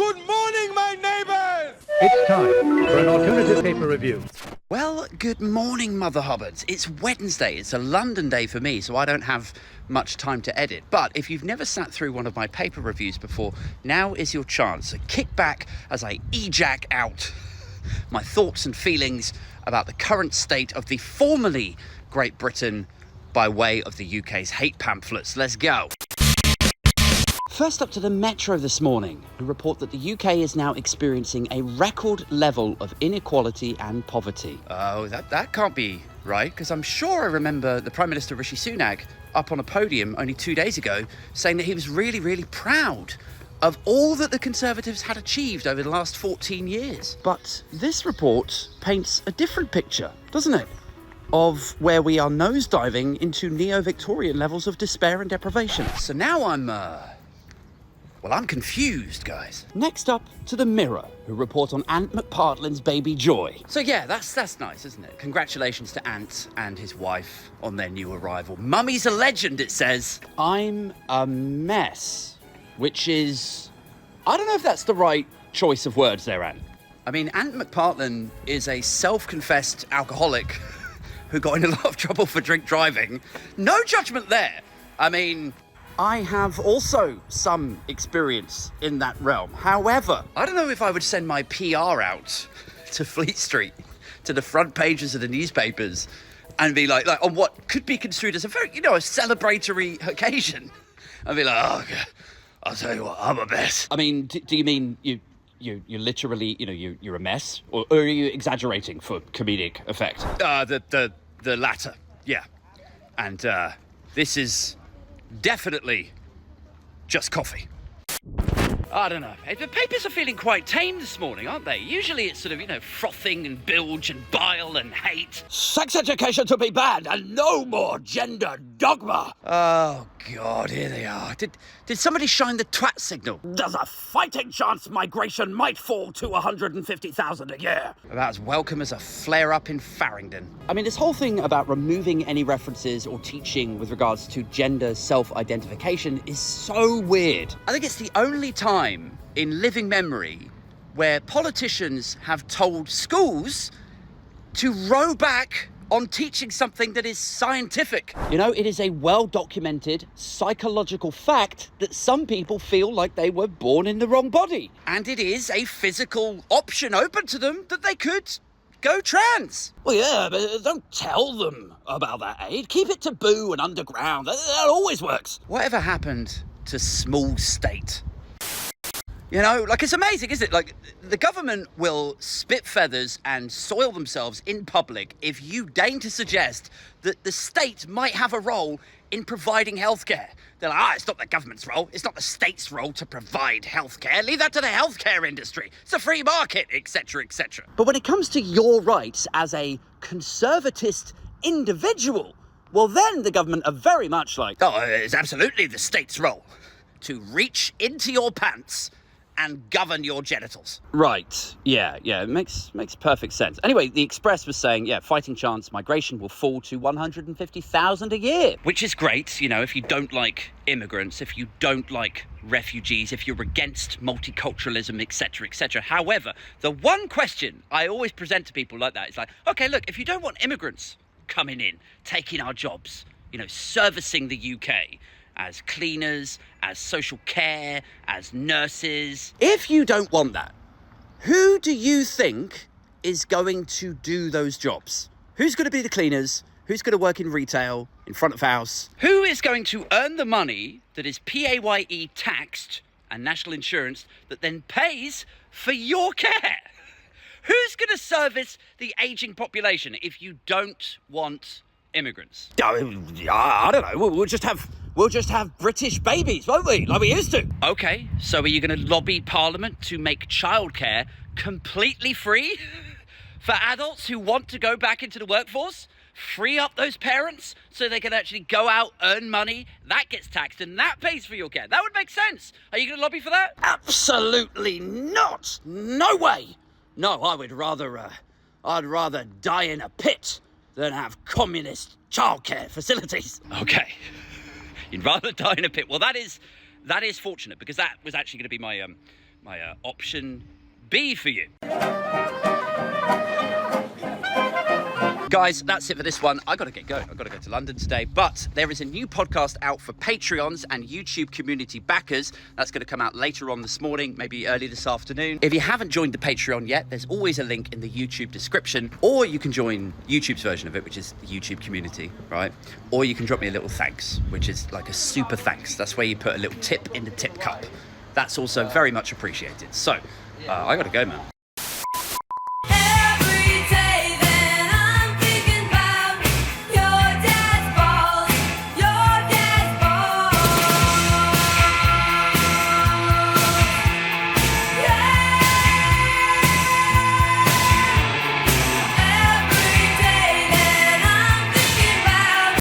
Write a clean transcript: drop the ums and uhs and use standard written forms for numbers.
Good morning, my neighbors! It's time for an alternative paper review. Well, good morning, Mother Hobbards. It's Wednesday. It's a London day for me, so I don't have much time to edit. But if you've never sat through one of my paper reviews before, now is your chance. So kick back as I ejack out my thoughts and feelings about the current state of the formerly Great Britain by way of the UK's hate pamphlets. Let's go. First up to the Metro this morning, who report that the UK is now experiencing a record level of inequality and poverty. Oh, that can't be right, because I'm sure I remember the Prime Minister Rishi Sunak up on a podium only 2 days ago saying that he was really, really proud of all that the Conservatives had achieved over the last 14 years. But this report paints a different picture, doesn't it? Of where we are nosediving into neo-Victorian levels of despair and deprivation. So now I'm confused, guys. Next up to the Mirror, who report on Ant McPartlin's baby Joy. So yeah, that's nice, isn't it? Congratulations to Ant and his wife on their new arrival. Mummy's a legend, it says. I'm a mess, which is... I don't know if that's the right choice of words there, Ant. I mean, Ant McPartlin is a self-confessed alcoholic who got in a lot of trouble for drink driving. No judgment there. I mean... I have also some experience in that realm. However, I don't know if I would send my PR out to Fleet Street, to the front pages of the newspapers, and be like on what could be construed as a very, a celebratory occasion. I'd be like, oh, God, I'll tell you what, I'm a mess. I mean, do you mean you're literally, you're a mess? Or are you exaggerating for comedic effect? The latter, yeah. And this is... definitely just coffee. I don't know. The papers are feeling quite tame this morning, aren't they? Usually it's sort of, frothing and bilge and bile and hate. Sex education to be banned and no more gender dogma. Oh, God, here they are. Did somebody shine the twat signal? There's a fighting chance migration might fall to 150,000 a year. About as welcome as a flare-up in Farringdon. I mean, this whole thing about removing any references or teaching with regards to gender self-identification is so weird. I think it's the only time in living memory where politicians have told schools to row back on teaching something that is scientific. It is a well-documented psychological fact that some people feel like they were born in the wrong body. And it is a physical option open to them that they could go trans. Well, yeah, but don't tell them about that, Aid. Keep it taboo and underground. That always works. Whatever happened to small state? It's amazing, isn't it? The government will spit feathers and soil themselves in public if you deign to suggest that the state might have a role in providing healthcare. They're like, it's not the government's role. It's not the state's role to provide healthcare. Leave that to the healthcare industry. It's a free market, etc., etc. But when it comes to your rights as a conservatist individual, well, then the government are very much like, it's absolutely the state's role to reach into your pants and govern your genitals. Right. Yeah. It makes perfect sense. Anyway, the Express was saying, fighting chance migration will fall to 150,000 a year. Which is great, if you don't like immigrants, if you don't like refugees, if you're against multiculturalism, etc., etc. However, the one question I always present to people like that is like, okay, look, if you don't want immigrants coming in, taking our jobs, servicing the UK, as cleaners, as social care, as nurses. If you don't want that, who do you think is going to do those jobs? Who's going to be the cleaners? Who's going to work in retail, in front of house? Who is going to earn the money that is PAYE taxed and national insurance that then pays for your care? Who's going to service the ageing population if you don't want immigrants? I don't know. We'll just have British babies, won't we? Like we used to. Okay, so are you going to lobby Parliament to make childcare completely free for adults who want to go back into the workforce? Free up those parents so they can actually go out, earn money, that gets taxed and that pays for your care. That would make sense. Are you going to lobby for that? Absolutely not. No way. No, I'd rather die in a pit than have communist childcare facilities. Okay. You'd rather die in a pit. Well, that is fortunate, because that was actually going to be my option B for you. Guys, that's it for this one. I got to get going. I've got to go to London today. But there is a new podcast out for Patreons and YouTube community backers. That's going to come out later on this morning, maybe early this afternoon. If you haven't joined the Patreon yet, there's always a link in the YouTube description. Or you can join YouTube's version of it, which is the YouTube community, right? Or you can drop me a little thanks, which is like a super thanks. That's where you put a little tip in the tip cup. That's also very much appreciated. So, I got to go, man.